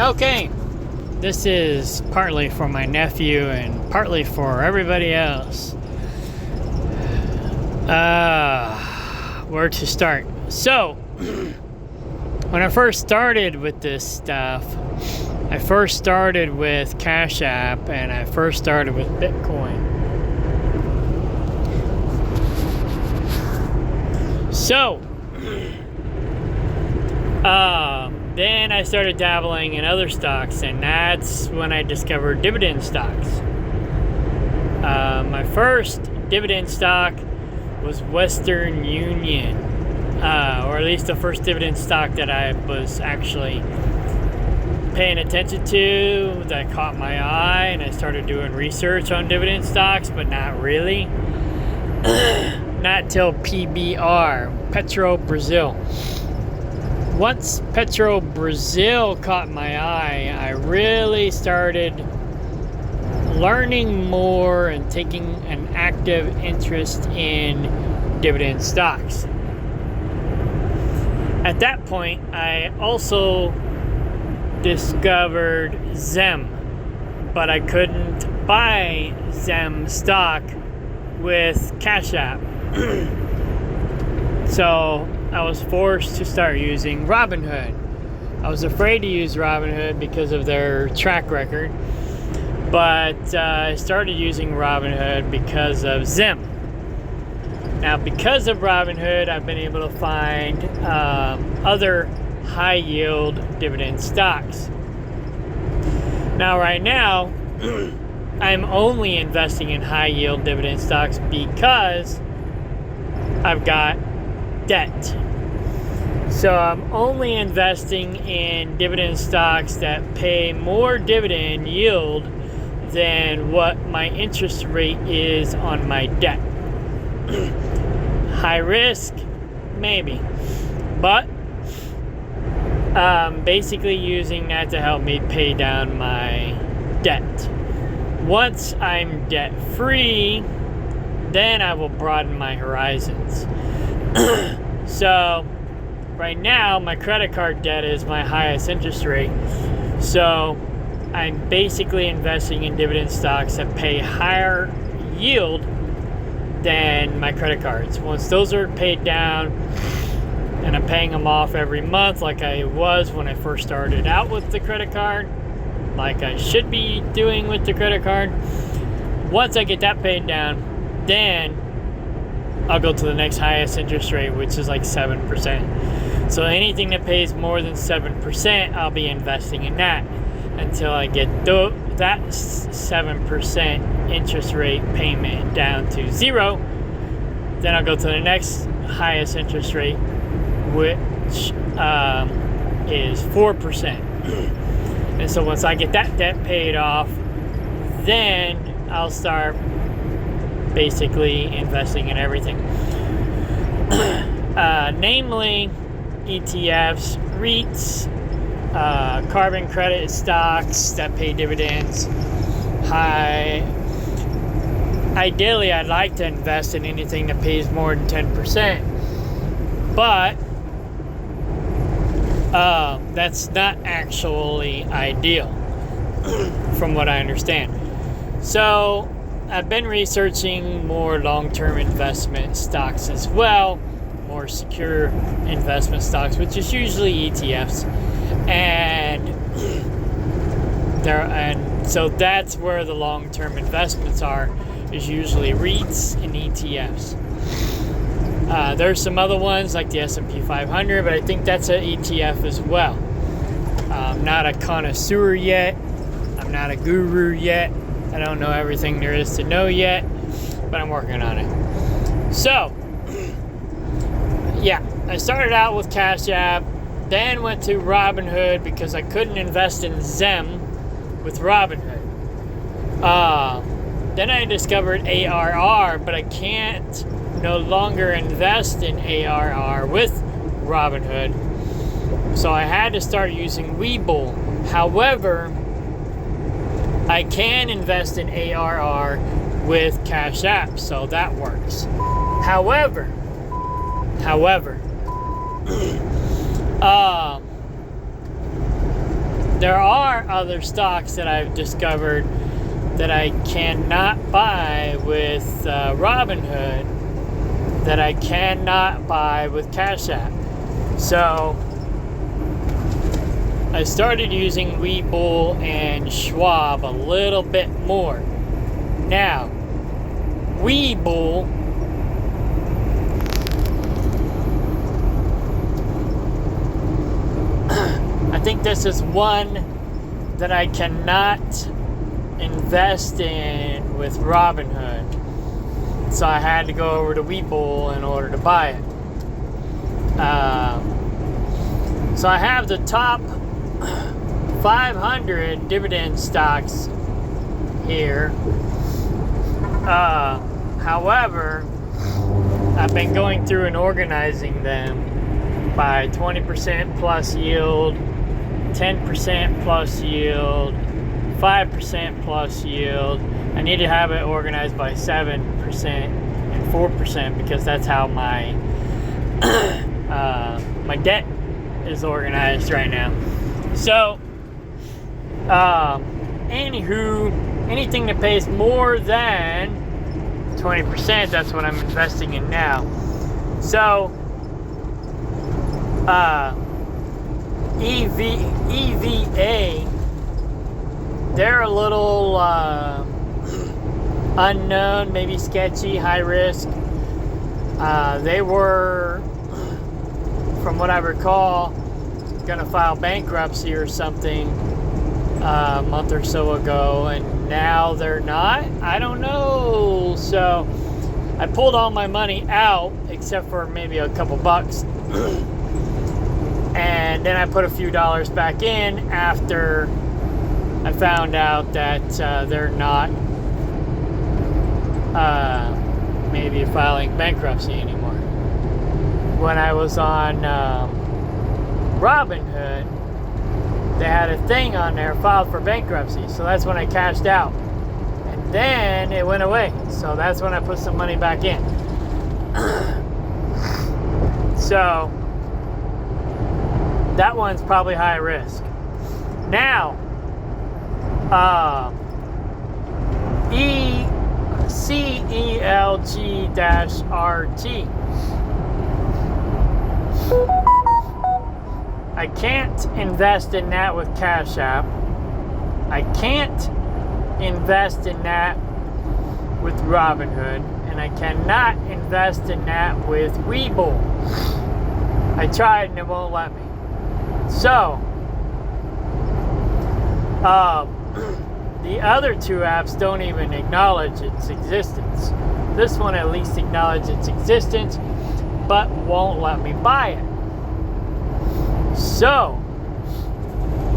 Okay, this is partly for my nephew and partly for everybody else. Where to start? So, when I first started with this stuff, I first started with CashApp and I first started with Bitcoin. So, then I started dabbling in other stocks, and that's when I discovered dividend stocks. My first dividend stock was Western Union, or at least the first dividend stock that I was actually paying attention to, that caught my eye, and I started doing research on dividend stocks, but not really. Not till PBR, Petro Brazil. Once Petro Brazil caught my eye, I really started learning more and taking an active interest in dividend stocks. At that point, I also discovered ZIM, but I couldn't buy ZIM stock with CashApp. So I was forced to start using RobinHood. I was afraid to use RobinHood because of their track record, but I started using RobinHood because of ZIM. Now, because of RobinHood, I've been able to find other high-yield dividend stocks. Now, right now, I'm only investing in high-yield dividend stocks because I've got debt. So I'm only investing in dividend stocks that pay more dividend yield than what my interest rate is on my debt. High risk, maybe, but basically using that to help me pay down my debt. Once I'm debt free, then I will broaden my horizons. So right now my credit card debt is my highest interest rate, so I'm basically investing in dividend stocks that pay higher yield than my credit cards. Once those are paid down and I'm paying them off every month like I was when I first started out with the credit card, like I should be doing with the credit card, once I get that paid down, then I'll go to the next highest interest rate, which is like 7%. So anything that pays more than 7%, I'll be investing in that until I get that 7% interest rate payment down to 0. Then I'll go to the next highest interest rate, which is 4%. And so once I get that debt paid off, then I'll start basically investing in everything. Namely ETFs, REITs, carbon credit stocks that pay dividends. Ideally, I'd like to invest in anything that pays more than 10%, but that's not actually ideal from what I understand. So I've been researching more long-term investment stocks as well, more secure investment stocks, which is usually ETFs, and so that's where the long-term investments are, is usually REITs and ETFs. There's some other ones like the S&P 500, but I think that's an ETF as well. I'm not a connoisseur yet. I'm not a guru yet. I don't know everything there is to know yet, but I'm working on it. So, yeah, I started out with CashApp, then went to RobinHood because I couldn't invest in ZIM with RobinHood. Then I discovered ARR, but I can't no longer invest in ARR with RobinHood. So I had to start using WeBull. However, I can invest in ARR with CashApp, so that works. However, there are other stocks that I've discovered that I cannot buy with RobinHood, that I cannot buy with CashApp. So I started using WeBull and Schwab a little bit more. Now, WeBull, I think this is one that I cannot invest in with RobinHood. So I had to go over to WeBull in order to buy it. So I have the top 500 dividend stocks here. However, I've been going through and organizing them by 20% plus yield, 10% plus yield, 5% plus yield. I need to have it organized by 7% and 4% because that's how my my debt is organized right now. So, anywho, anything that pays more than 20%, that's what I'm investing in now. So, EVA, they're a little unknown, maybe sketchy, high risk. They were, from what I recall, gonna file bankruptcy or something a month or so ago, and now they're not. I don't know. So I pulled all my money out except for maybe a couple bucks, and then I put a few dollars back in after I found out that they're not maybe filing bankruptcy anymore. When I was on RobinHood, they had a thing on there, filed for bankruptcy. So that's when I cashed out. And then it went away. So that's when I put some money back in. So that one's probably high risk. Now, CELG-RT. I can't invest in that with CashApp. I can't invest in that with RobinHood, and I cannot invest in that with WeBull. I tried and it won't let me. So, the other two apps don't even acknowledge its existence. This one at least acknowledges its existence, but won't let me buy it. So,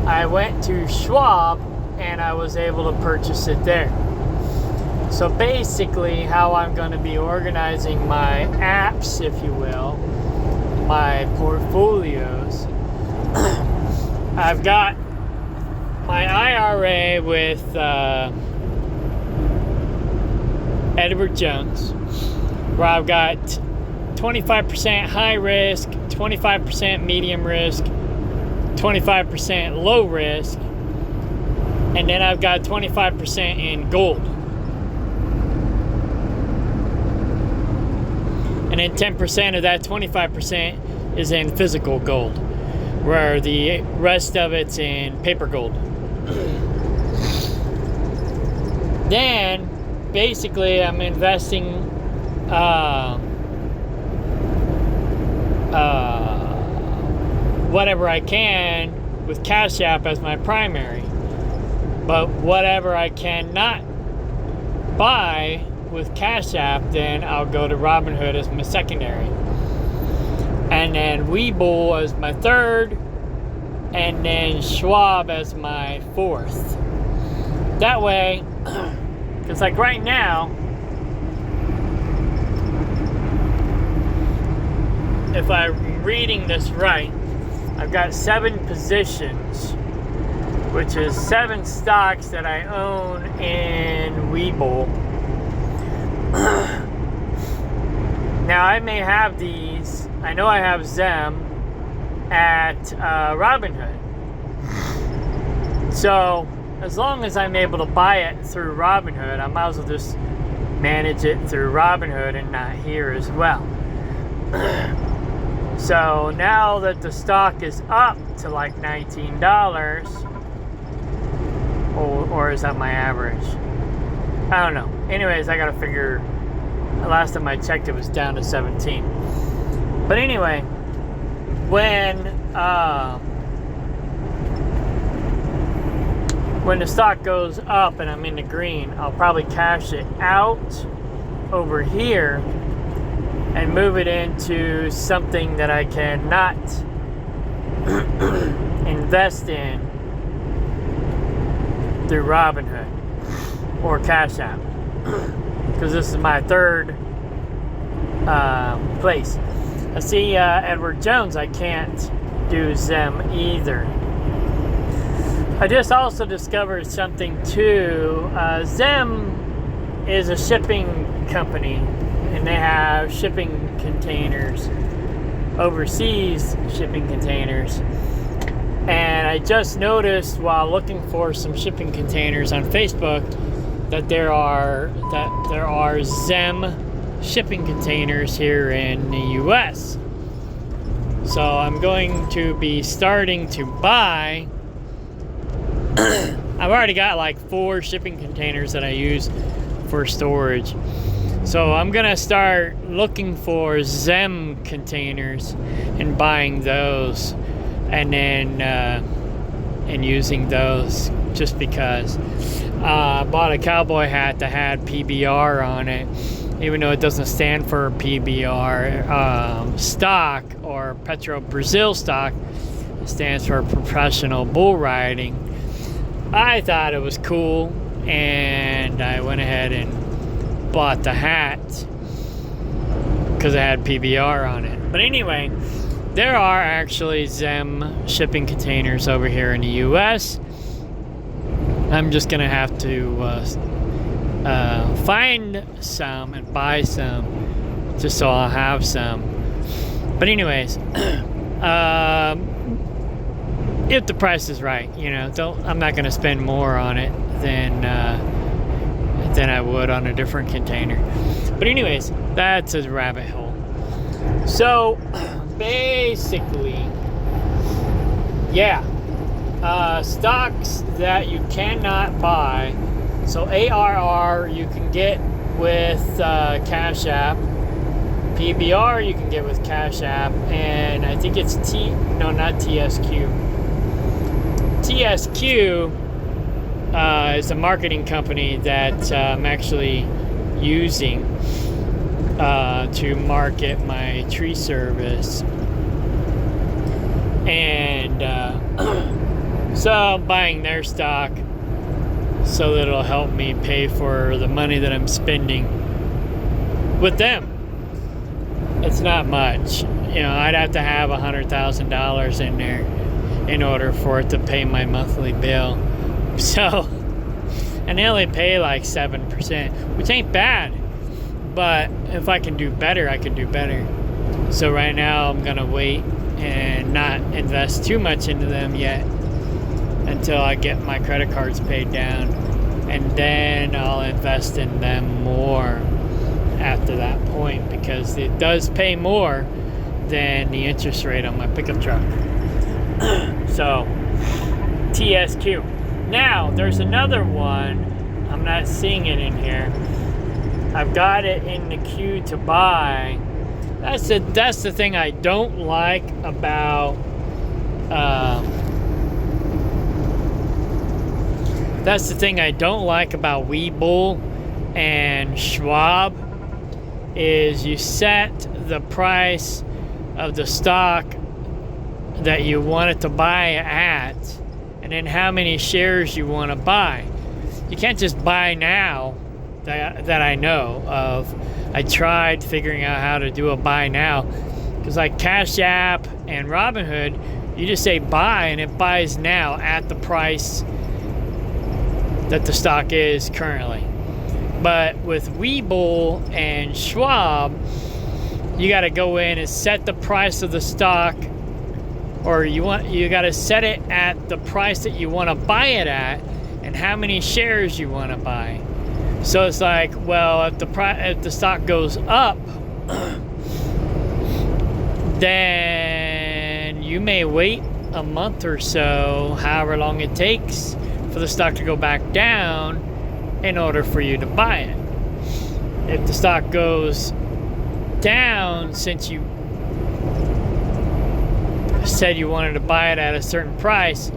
I went to Schwab and I was able to purchase it there. So basically, how I'm going to be organizing my apps, if you will, my portfolios, I've got my IRA with Edward Jones, where I've got 25% high risk, 25% medium risk, 25% low risk, and then I've got 25% in gold. And then 10% of that 25% is in physical gold, where the rest of it's in paper gold. Then, basically, I'm investing whatever I can with CashApp as my primary, but whatever I cannot buy with CashApp, then I'll go to RobinHood as my secondary, and then WeBull as my third, and then Schwab as my fourth. That way, because like right now, if I'm reading this right, I've got 7 positions, which is 7 stocks that I own in WeBull. Now, I may have these, I know I have ZIM at RobinHood. So as long as I'm able to buy it through RobinHood, I might as well just manage it through RobinHood and not here as well. So now that the stock is up to like $19, or is that my average? I don't know. Anyways, I gotta figure. Last time I checked, it was down to 17. But anyway, when the stock goes up and I'm in the green, I'll probably cash it out over here and move it into something that I cannot invest in through RobinHood or CashApp, because this is my third place. I see Edward Jones, I can't do ZIM either. I just also discovered something too. ZIM is a shipping company, and they have shipping containers, overseas shipping containers. And I just noticed while looking for some shipping containers on Facebook that there are ZIM shipping containers here in the US. So I'm going to be starting to buy. I've already got like 4 shipping containers that I use for storage. So I'm gonna start looking for ZIM containers and buying those, and then and using those just because. I bought a cowboy hat that had PBR on it, even though it doesn't stand for PBR stock or Petro Brazil stock. It stands for professional bull riding. I thought it was cool, and I went ahead and bought the hat because it had PBR on it. But anyway, there are actually ZIM shipping containers over here in the US. I'm just gonna have to find some and buy some just so I'll have some. But anyways, if the price is right, you know, I'm not gonna spend more on it than I would on a different container. But anyways, that's a rabbit hole. So basically, yeah, stocks that you cannot buy. So ARR you can get with CashApp. PBR you can get with CashApp, and I think it's not TSQ. TSQ is a marketing company that I'm actually using to market my tree service. And so I'm buying their stock so that it'll help me pay for the money that I'm spending with them. It's not much. You know, I'd have to have $100,000 in there in order for it to pay my monthly bill. So, and they only pay like 7%, which ain't bad. But if I can do better, I can do better. So right now I'm gonna wait and not invest too much into them yet until I get my credit cards paid down, and then I'll invest in them more after that point, because it does pay more than the interest rate on my pickup truck. So TSQ. Now there's another one, I'm not seeing it in here. I've got it in the queue to buy. That's the thing I don't like about WeBull and Schwab, is you set the price of the stock that you want it to buy at, and then how many shares you want to buy. You can't just buy now. That I know of. I tried figuring out how to do a buy now, because like CashApp and RobinHood, you just say buy and it buys now at the price that the stock is currently. But with WeBull and Schwab, you got to go in and set the price of the stock, or you got to set it at the price that you want to buy it at, and how many shares you want to buy. So it's like, well, if the stock goes up, then you may wait a month or so, however long it takes for the stock to go back down in order for you to buy it. If the stock goes down, since you said you wanted to buy it at a certain price,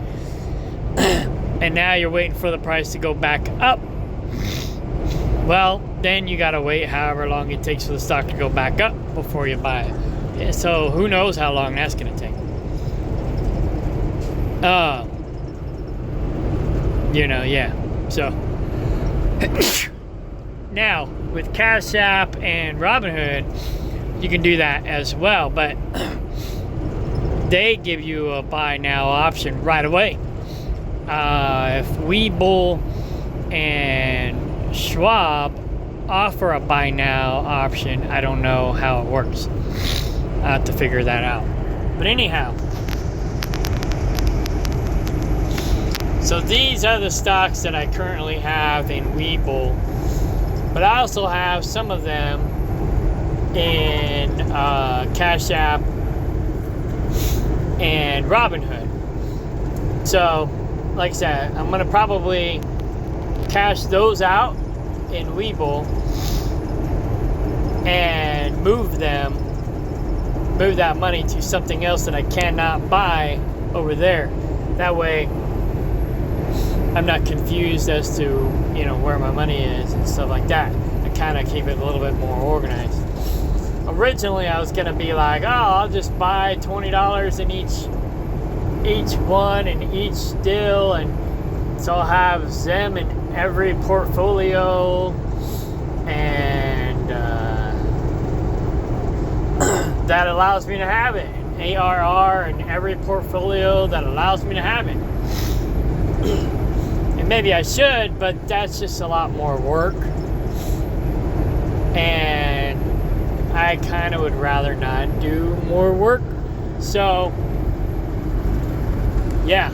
and now you're waiting for the price to go back up, well, then you gotta wait however long it takes for the stock to go back up before you buy it. Yeah, so who knows how long that's gonna take. Yeah. So now with CashApp and RobinHood, you can do that as well, but they give you a buy now option right away. If WeBull and Schwab offer a buy now option, I don't know how it works. I have to figure that out. But anyhow, so these are the stocks that I currently have in WeBull, but I also have some of them in CashApp and RobinHood. So, like I said, I'm gonna probably cash those out in WeBull and move that money to something else that I cannot buy over there. That way I'm not confused as to where my money is and stuff like that. I kind of keep it a little bit more organized. Originally I was gonna be like, I'll just buy $20 in each one and each deal, and so I'll have ZIM in every portfolio, and that allows me to have it, and ARR in every portfolio that allows me to have it. And maybe I should, but that's just a lot more work, and I kind of would rather not do more work. So yeah,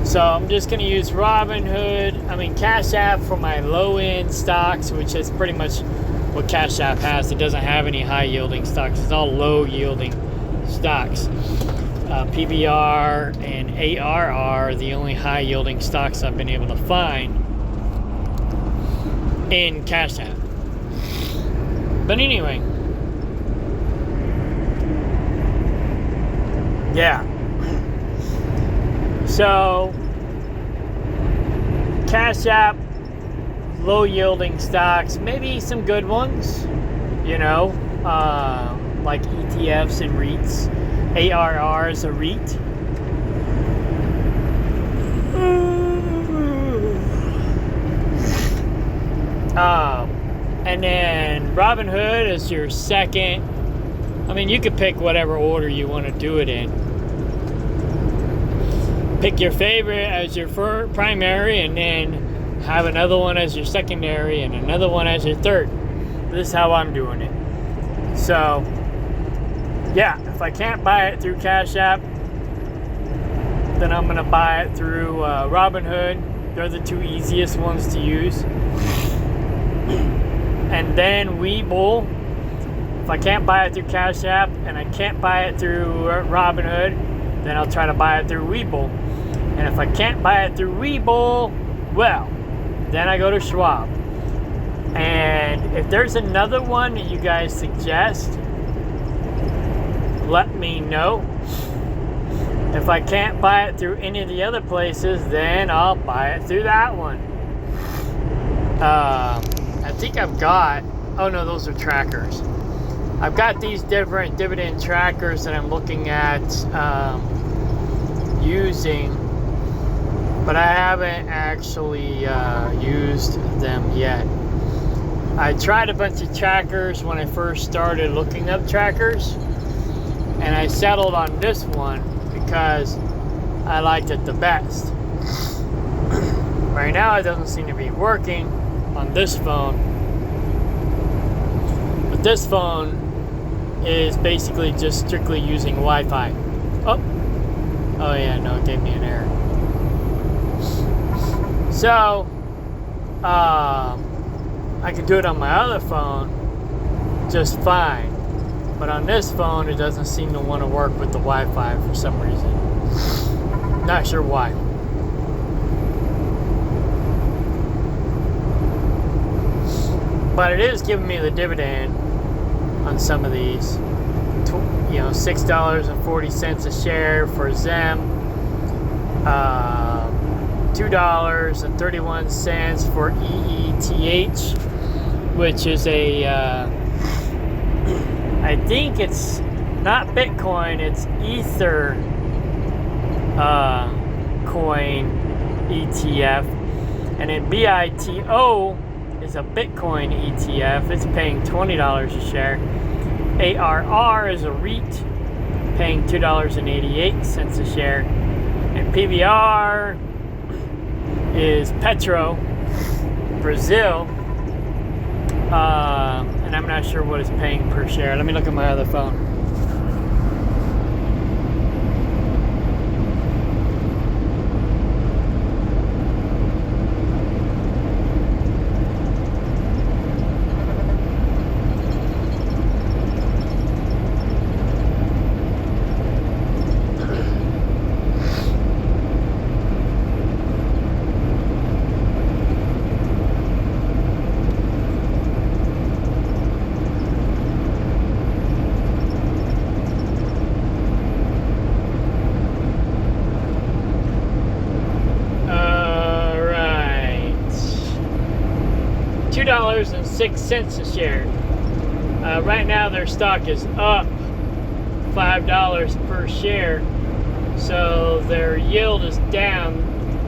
so I'm just going to use CashApp for my low-end stocks, which is pretty much what CashApp has. It doesn't have any high-yielding stocks. It's all low-yielding stocks. PBR and ARR are the only high-yielding stocks I've been able to find in CashApp. But anyway, yeah. So, CashApp, low yielding stocks, maybe some good ones, like ETFs and REITs. ARR is a REIT. And then RobinHood is your second. You could pick whatever order you want to do it in. Pick your favorite as your primary, and then have another one as your secondary, and another one as your third. This is how I'm doing it. So, yeah, if I can't buy it through CashApp, then I'm going to buy it through RobinHood. They're the two easiest ones to use. And then WeBull. If I can't buy it through CashApp and I can't buy it through RobinHood, then I'll try to buy it through WeBull. And if I can't buy it through WeBull, well, then I go to Schwab. And if there's another one that you guys suggest, let me know. If I can't buy it through any of the other places, then I'll buy it through that one. I think I've got, oh no, those are trackers. I've got these different dividend trackers that I'm looking at using, but I haven't actually used them yet. I tried a bunch of trackers when I first started looking up trackers, and I settled on this one because I liked it the best. Right now it doesn't seem to be working on this phone, but this phone is basically just strictly using Wi-Fi. Oh yeah, no, it gave me an error. So, I could do it on my other phone just fine. But on this phone, it doesn't seem to want to work with the Wi-Fi for some reason. Not sure why. But it is giving me the dividend on some of these. You know, $6.40 a share for ZIM, $2.31 for EETH, which is a, I think it's not Bitcoin, it's Ether coin ETF, and then BITO is a Bitcoin ETF. It's paying $20 a share. ARR is a REIT, paying $2.88 a share, and PBR is Petro, Brazil, and I'm not sure what it's paying per share. Let me look at my other phone. $2.06 a share. Right now their stock is up $5 per share, so their yield is down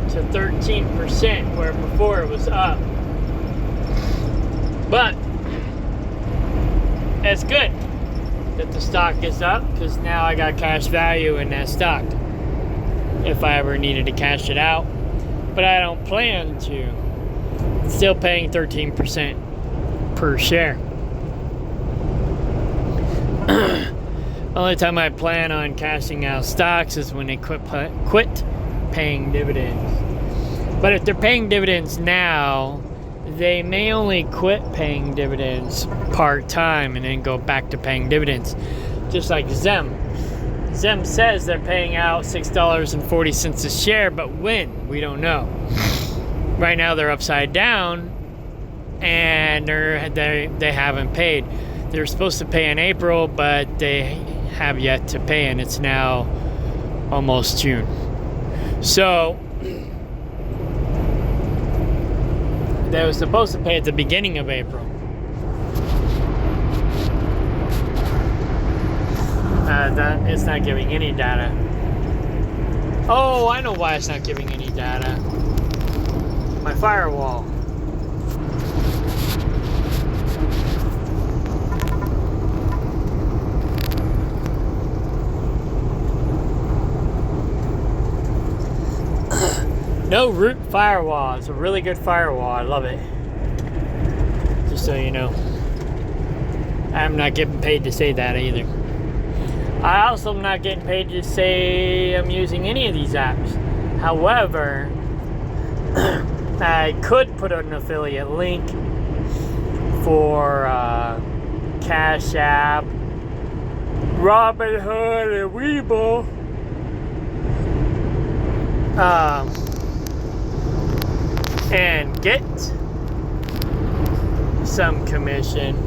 to 13%, where before it was up. But it's good that the stock is up, because now I got cash value in that stock if I ever needed to cash it out, but I don't plan to. Still paying 13% per share. Only time I plan on cashing out stocks is when they quit paying dividends. But if they're paying dividends now, they may only quit paying dividends part-time and then go back to paying dividends. Just like ZIM. ZIM says they're paying out $6.40 a share, but when? We don't know. Right now they're upside down, and they haven't paid. They're supposed to pay in April, but they have yet to pay, and it's now almost June. So they were supposed to pay at the beginning of April. It's not giving any data. Oh, I know why it's not giving any data. My firewall. No root firewall. It's a really good firewall. I love it. Just so you know. I'm not getting paid to say that either. I also am not getting paid to say I'm using any of these apps. However, I could put an affiliate link for CashApp, RobinHood, and WeBull. And get some commission.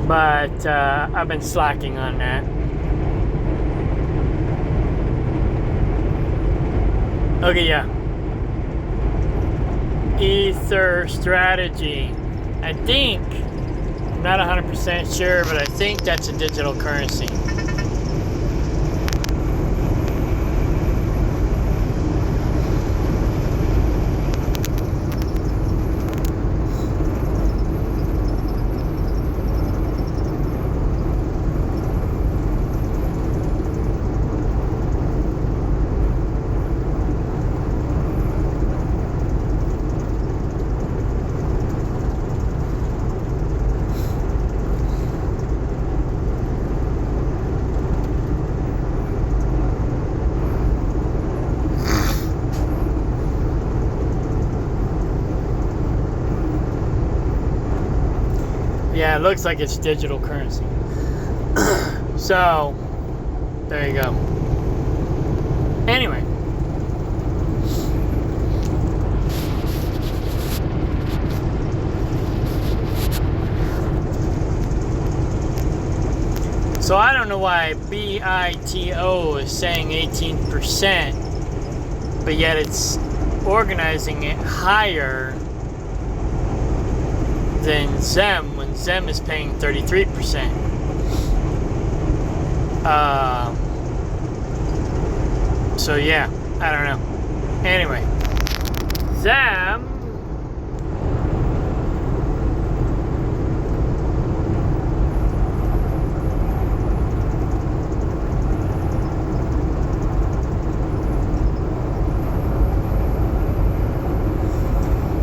But I've been slacking on that. Okay, yeah. Ether strategy. I think, I'm not 100% sure, but I think that's a digital currency. Yeah, it looks like it's digital currency. So, there you go. Anyway. So I don't know why BITO is saying 18%, but yet it's organizing it higher than ZIM when ZIM is paying 33%. So yeah, I don't know. Anyway, ZIM.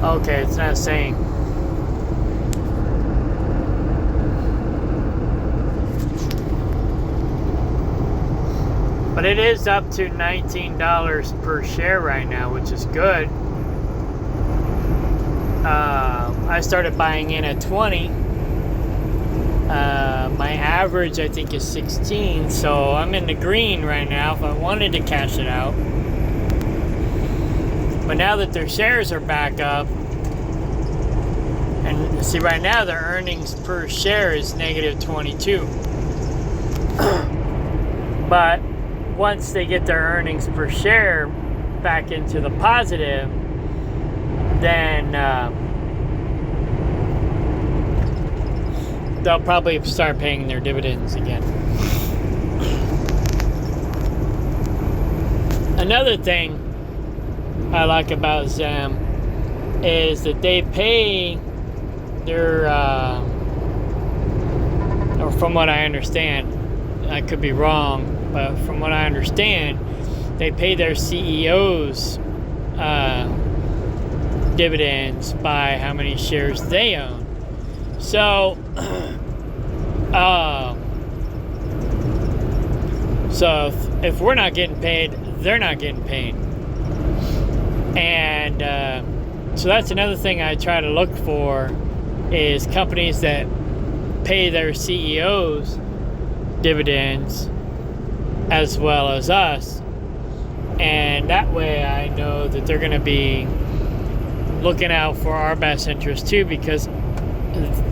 Okay, it's not saying. But it is up to $19 per share right now, which is good. I started buying in at 20. My average, I think, is 16, so I'm in the green right now if I wanted to cash it out. But now that their shares are back up, and see right now their earnings per share is negative 22. But once they get their earnings per share back into the positive, then they'll probably start paying their dividends again. Another thing I like about ZIM is that they pay their, or from what I understand, I could be wrong, but from what I understand, they pay their CEOs dividends by how many shares they own. So, if we're not getting paid, they're not getting paid. And so that's another thing I try to look for is companies that pay their CEOs dividends as well as us. And that way I know that they're going to be looking out for our best interest too, because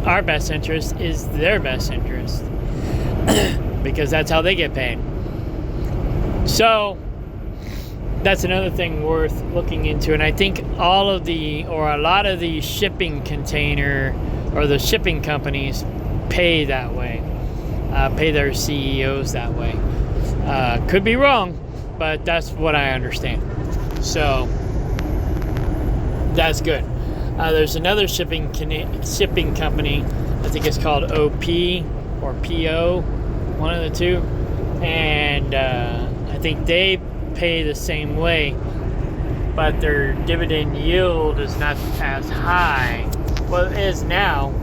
our best interest is their best interest. Because that's how they get paid. So that's another thing worth looking into, and I think a lot of the shipping container or the shipping companies pay that way, pay their CEOs that way. Could be wrong, but that's what I understand. So that's good. There's another shipping company, I think it's called OP or PO, one of the two, and I think they pay the same way, but their dividend yield is not as high. Well, it is now.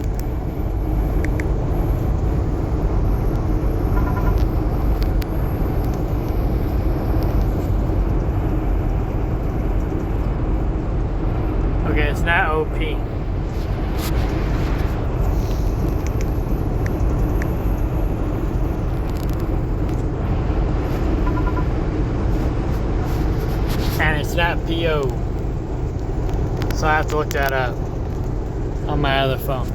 Okay, it's not OP. And it's not PO. So I have to look that up on my other phone.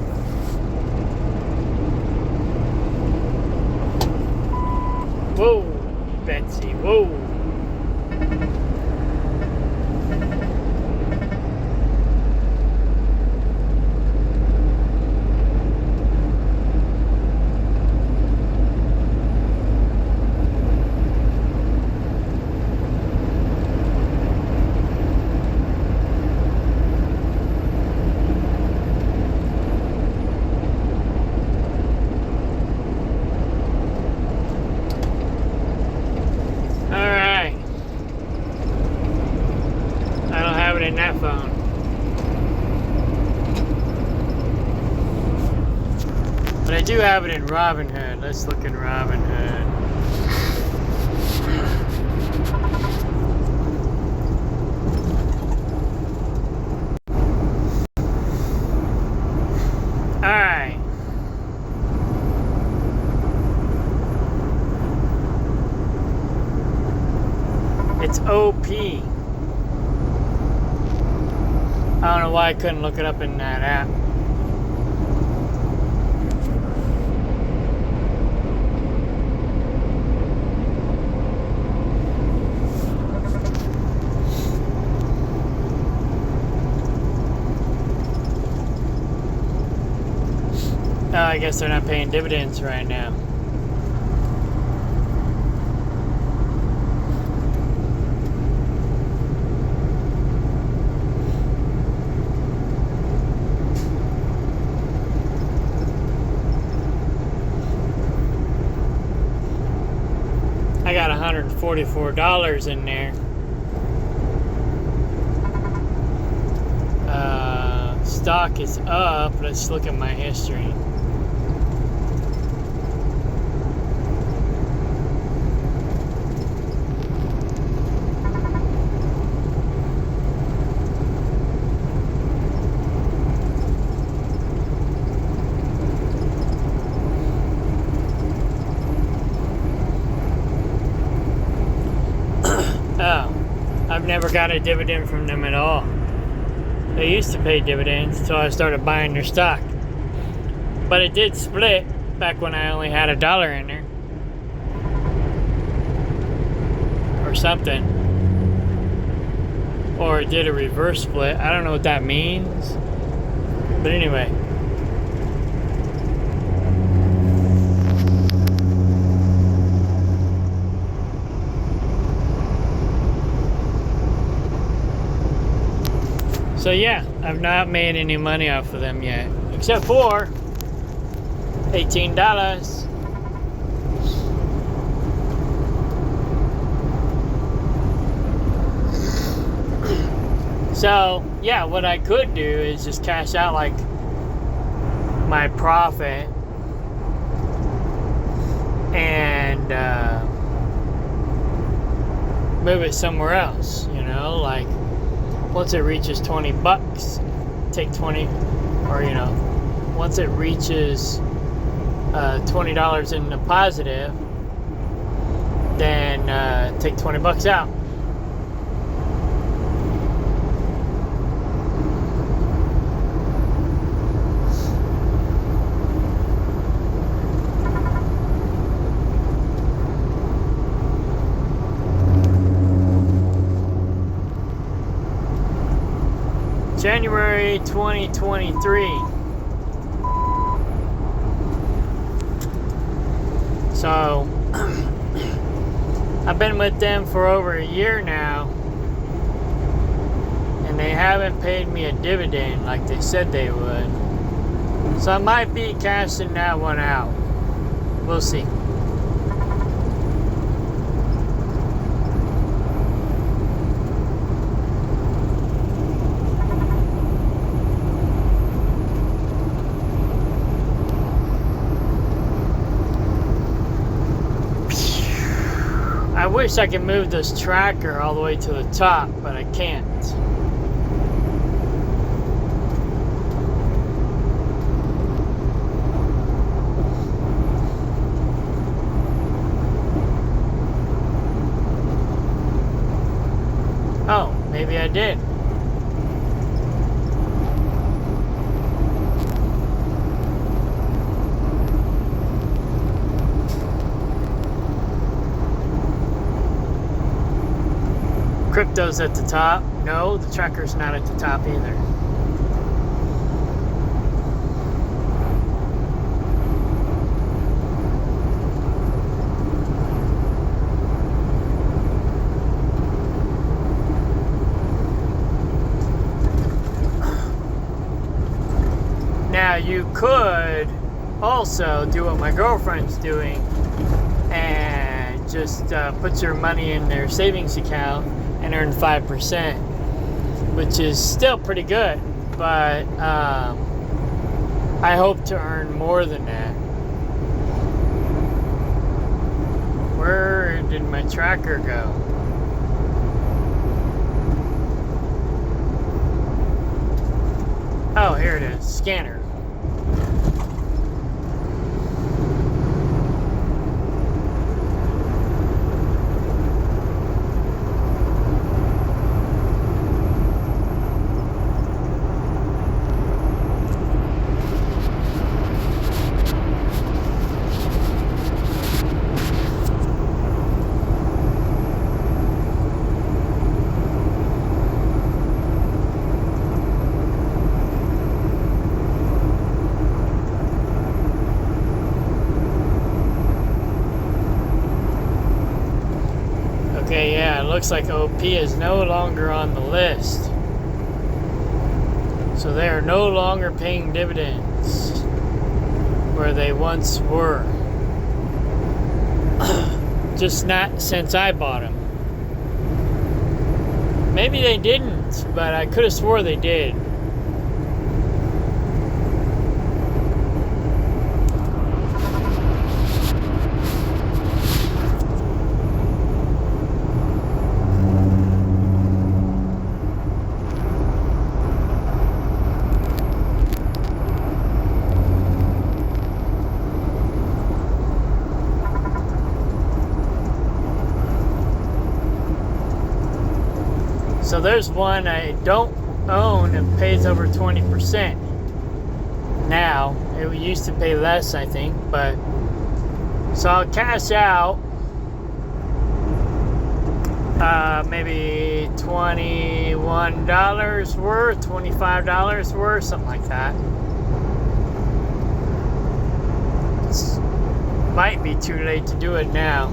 Whoa, Betsy, whoa. In that phone. But I do have it in RobinHood. Let's look in RobinHood. Alright. It's OP. I don't know why I couldn't look it up in that app. Oh, I guess they're not paying dividends right now. I got $144 in there. Stock is up. Let's look at my history. I've never got a dividend from them at all. They used to pay dividends until I started buying their stock. But it did split back when I only had $1 in there. Or something. Or it did a reverse split. I don't know what that means. But anyway. So yeah, I've not made any money off of them yet, except for $18. So yeah, what I could do is just cash out like my profit and move it somewhere else, you know, like once it reaches 20 bucks, take 20, or you know, once it reaches $20 in the positive, then take 20 bucks out. January 2023. So I've been with them for over a year now, and they haven't paid me a dividend like they said they would. So I might be cashing that one out. We'll see. I wish I could move this tracker all the way to the top, but I can't. Oh, maybe I did. Crypto's at the top. No, the tracker's not at the top either. Now you could also do what my girlfriend's doing and just put your money in their savings account and earn 5%, which is still pretty good, but I hope to earn more than that. Where did my tracker go? Oh, here it is, scanner. looks like OP is no longer on the list. So they are no longer paying dividends where they once were. Just not since I bought them. Maybe they didn't, but I could have swore they did. So there's one I don't own and pays over 20% now. It used to pay less, I think, but so I'll cash out maybe $21 worth, $25 worth, something like that. Might be too late to do it now.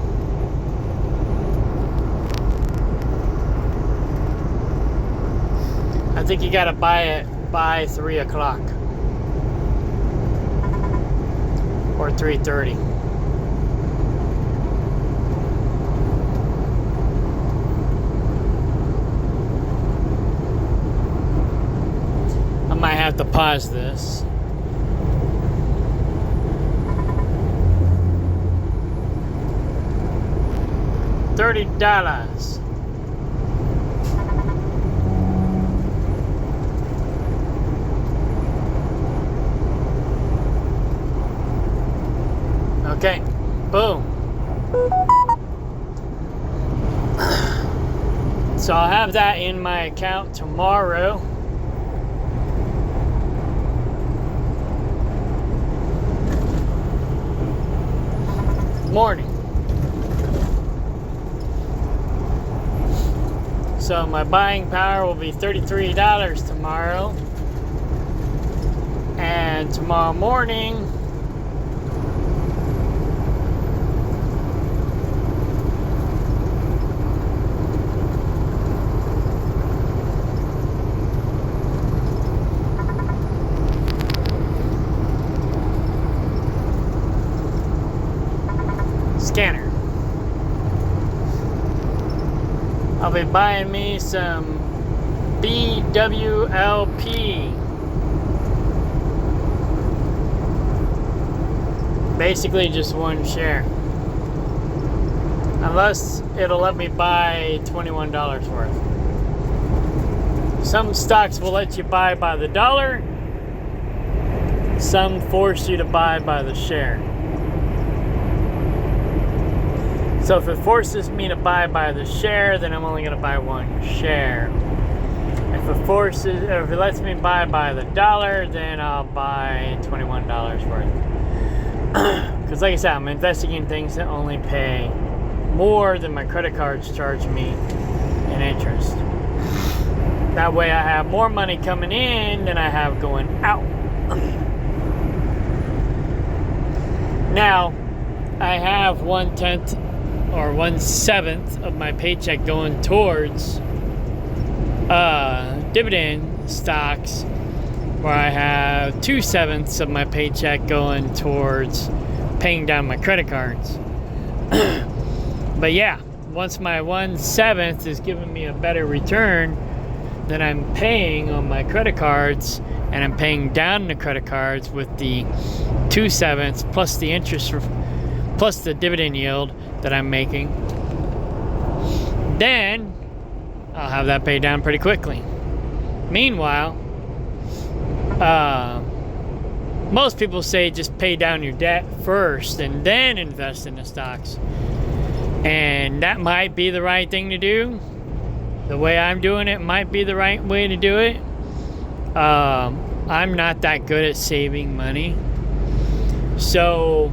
I think you gotta buy it by 3 o'clock or 3:30. I might have to pause this. $30. Okay, boom. So I'll have that in my account tomorrow. Morning. So my buying power will be $33 tomorrow. And tomorrow morning, scanner. I'll be buying me some BWLP. Basically just one share. Unless it'll let me buy $21 worth. Some stocks will let you buy by the dollar. Some force you to buy by the share. So if it forces me to buy by the share, then I'm only going to buy one share. If it forces, or if it lets me buy by the dollar, then I'll buy $21 worth. Because like I said, I'm investing in things that only pay more than my credit cards charge me in interest. That way I have more money coming in than I have going out. Now, I have 1/10 or 1/7 of my paycheck going towards dividend stocks, where I have 2/7 of my paycheck going towards paying down my credit cards. But yeah, once my 1/7 is giving me a better return than I'm paying on my credit cards, and I'm paying down the credit cards with the 2/7 plus the interest plus the dividend yield that I'm making, then I'll have that paid down pretty quickly. Meanwhile, most people say just pay down your debt first and then invest in the stocks. And that might be the right thing to do. The way I'm doing it might be the right way to do it. I'm not that good at saving money. So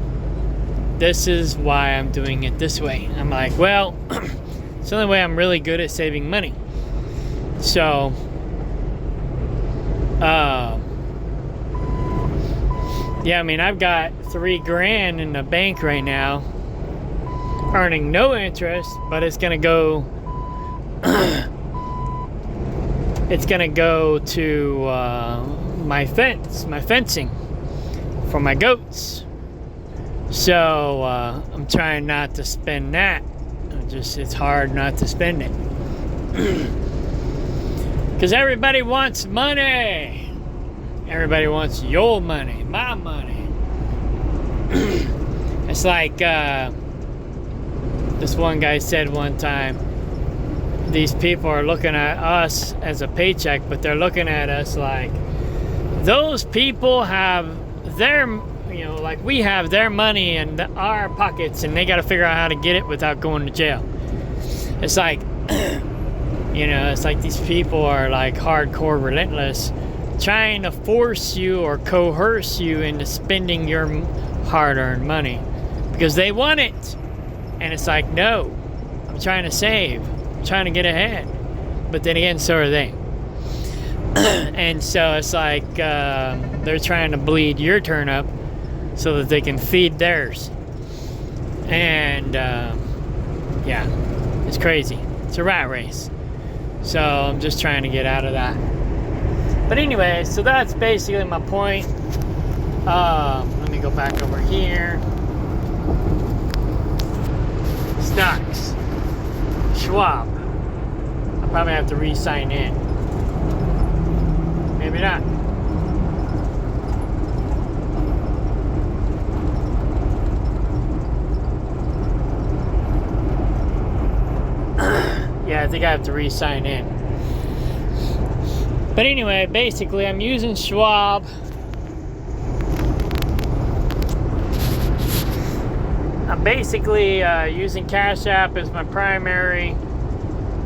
this is why I'm doing it this way. I'm like, well, it's the only way I'm really good at saving money. So, yeah, I mean, I've got $3,000 in the bank right now, earning no interest, but it's gonna go it's gonna go to my fencing for my goats. So I'm trying not to spend that. It's hard not to spend it. Because everybody wants money. Everybody wants your money, my money. It's like this one guy said one time, these people are looking at us as a paycheck, but they're looking at us like those people have their, like we have their money in our pockets, and they got to figure out how to get it without going to jail. It's like, it's like these people are like hardcore relentless, trying to force you or coerce you into spending your hard-earned money because they want it. And it's like, no, I'm trying to save, I'm trying to get ahead. But then again, so are they. And so it's like they're trying to bleed your turnip so that they can feed theirs. And yeah, it's crazy. It's a rat race. So I'm just trying to get out of that. But anyway, so that's basically my point. Let me go back over here. Stocks. Schwab. I'll probably have to re-sign in. Maybe not. Yeah, I think I have to re-sign in. But anyway, basically, I'm using Schwab. I'm basically using CashApp as my primary,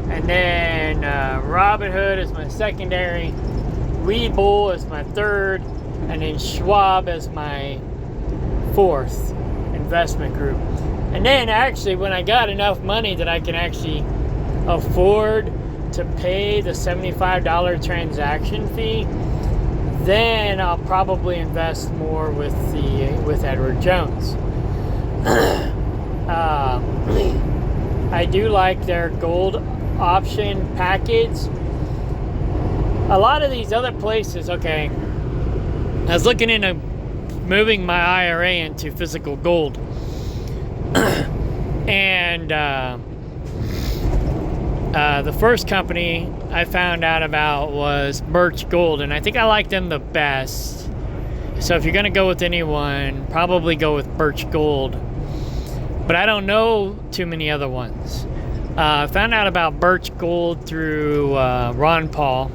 and then RobinHood as my secondary, WeBull as my third, and then Schwab as my fourth investment group. And then actually, when I got enough money that I can actually afford to pay the $75 transaction fee, then I'll probably invest more with Edward Jones. I do like their gold option package. A lot of these other places, okay, I was looking into moving my IRA into physical gold. And the first company I found out about was Birch Gold, and I think I like them the best. So if you're going to go with anyone, probably go with Birch Gold. But I don't know too many other ones. I found out about Birch Gold through Ron Paul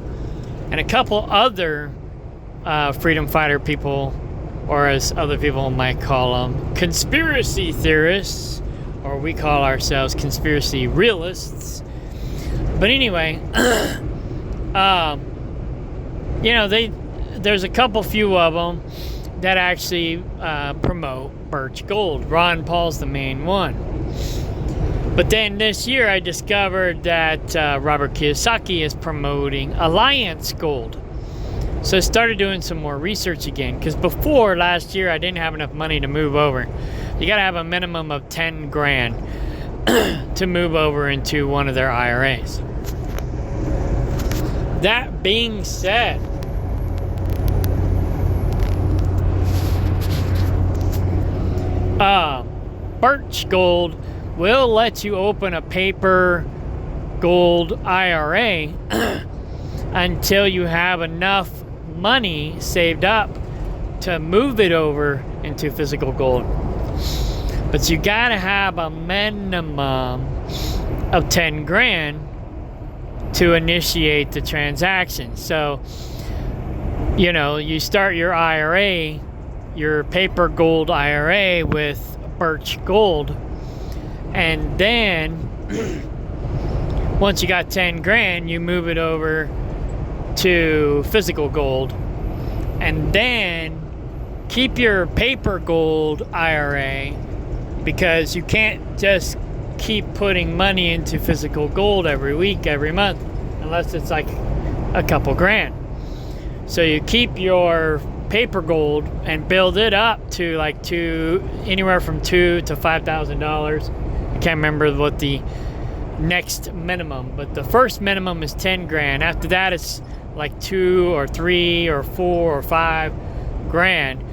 and a couple other freedom fighter people, or as other people might call them, conspiracy theorists, or we call ourselves conspiracy realists. But anyway, there's a few of them that actually promote Birch Gold. Ron Paul's the main one. But then this year I discovered that Robert Kiyosaki is promoting Alliance Gold. So I started doing some more research again, because before last year I didn't have enough money to move over. You got to have a minimum of 10 grand to move over into one of their IRAs. That being said, Birch Gold will let you open a paper gold IRA until you have enough money saved up to move it over into physical gold. But you gotta have a minimum of 10 grand to initiate the transaction. So, you start your IRA, your paper gold IRA with Birch Gold, and then once you got 10 grand, you move it over to physical gold, and then keep your paper gold IRA, because you can't just keep putting money into physical gold every week, every month, unless it's like a couple grand. So you keep your paper gold and build it up to like anywhere from $2,000 to $5,000. I can't remember what the next minimum. But the first minimum is 10 grand. After that, it's like 2 or 3 or 4 or 5 grand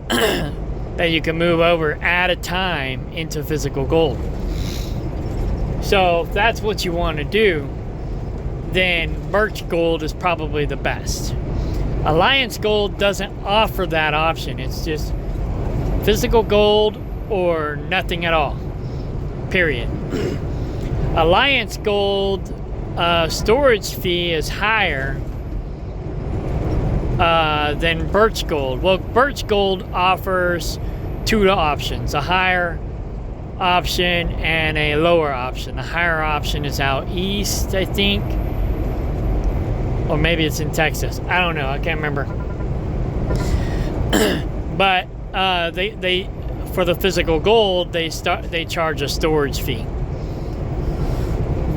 that you can move over at a time into physical gold. So if that's what you want to do, then Birch Gold is probably the best. Alliance Gold doesn't offer that option. It's just physical gold or nothing at all, period. Alliance Gold storage fee is higher than Birch Gold. Well, Birch Gold offers 2 options, a higher option and a lower option. The higher option is out east, I think, or maybe it's in Texas. I don't know. I can't remember. But they for the physical gold, they charge a storage fee.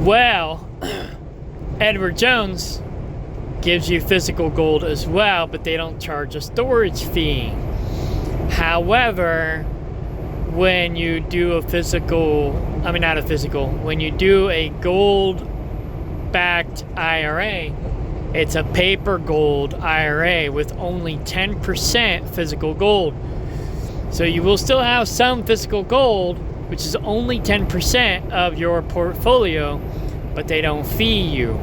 Well, Edward Jones gives you physical gold as well, but they don't charge a storage fee. However, when you do when you do a gold-backed IRA, it's a paper gold IRA with only 10% physical gold. So you will still have some physical gold, which is only 10% of your portfolio, but they don't fee you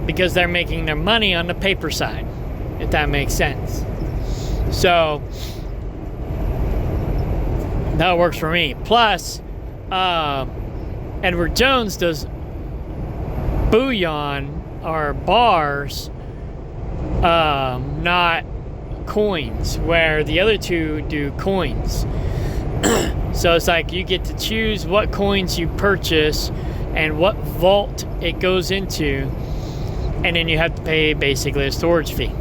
because they're making their money on the paper side, if that makes sense. So that works for me. Plus, Edward Jones does bullion or bars, not coins, where the other two do coins. So it's like you get to choose what coins you purchase and what vault it goes into, and then you have to pay basically a storage fee.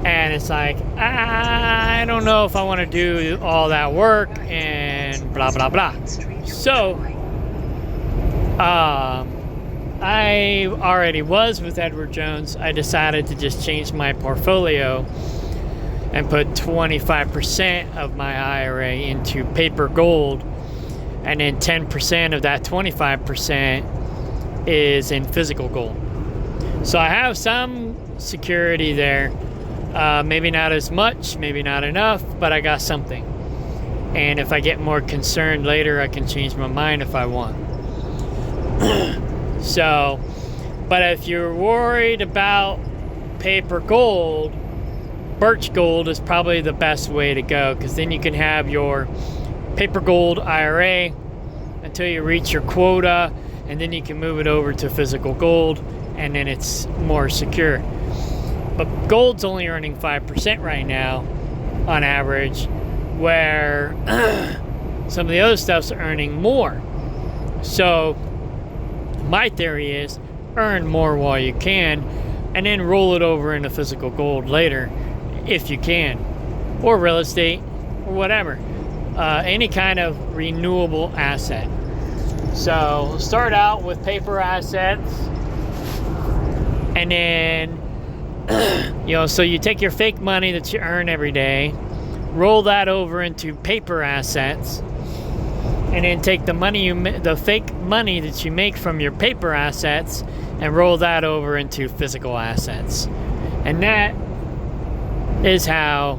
And it's like, I don't know if I want to do all that work and blah blah blah. So I already was with Edward Jones. I decided to just change my portfolio and put 25% of my IRA into paper gold, and then 10% of that 25% is in physical gold. So I have some security there. Maybe not as much, maybe not enough, but I got something. And if I get more concerned later, I can change my mind if I want. So, but if you're worried about paper gold, Birch Gold is probably the best way to go, because then you can have your paper gold IRA until you reach your quota, and then you can move it over to physical gold, and then it's more secure. But gold's only earning 5% right now on average, where some of the other stuff's earning more. So my theory is earn more while you can, and then roll it over into physical gold later if you can, or real estate, or whatever, any kind of renewable asset. So start out with paper assets, and then so you take your fake money that you earn every day, roll that over into paper assets, and then take the fake money that you make from your paper assets and roll that over into physical assets. And that is how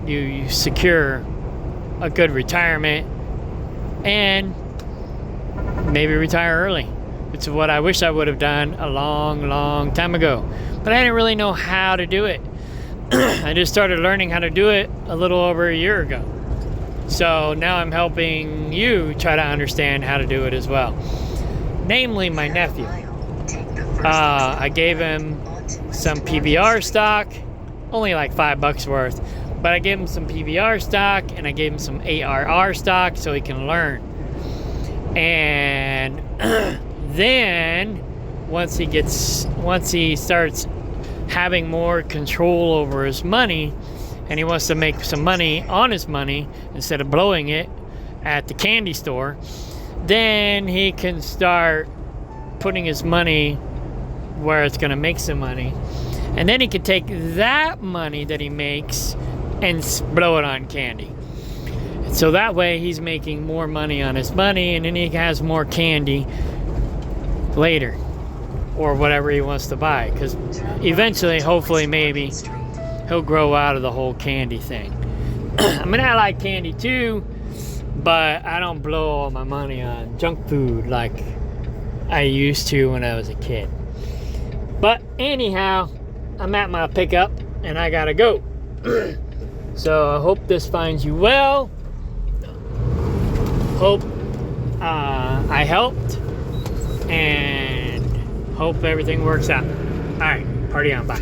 you secure a good retirement and maybe retire early. It's what I wish I would have done a long time ago, but I didn't really know how to do it. I just started learning how to do it a little over a year ago. So now I'm helping you try to understand how to do it as well. Namely, my nephew. I gave him some PBR stock, only like $5 worth, but I gave him some PBR stock and I gave him some ARR stock so he can learn. And then once he starts having more control over his money, and he wants to make some money on his money instead of blowing it at the candy store, then he can start putting his money where it's going to make some money. And then he can take that money that he makes and blow it on candy. So that way he's making more money on his money, and then he has more candy later, or whatever he wants to buy, because eventually, hopefully, maybe he'll grow out of the whole candy thing. I mean, I like candy too, but I don't blow all my money on junk food like I used to when I was a kid. But anyhow, I'm at my pickup and I gotta go. So I hope this finds you well. Hope I helped, and hope everything works out. All right, party on, bye.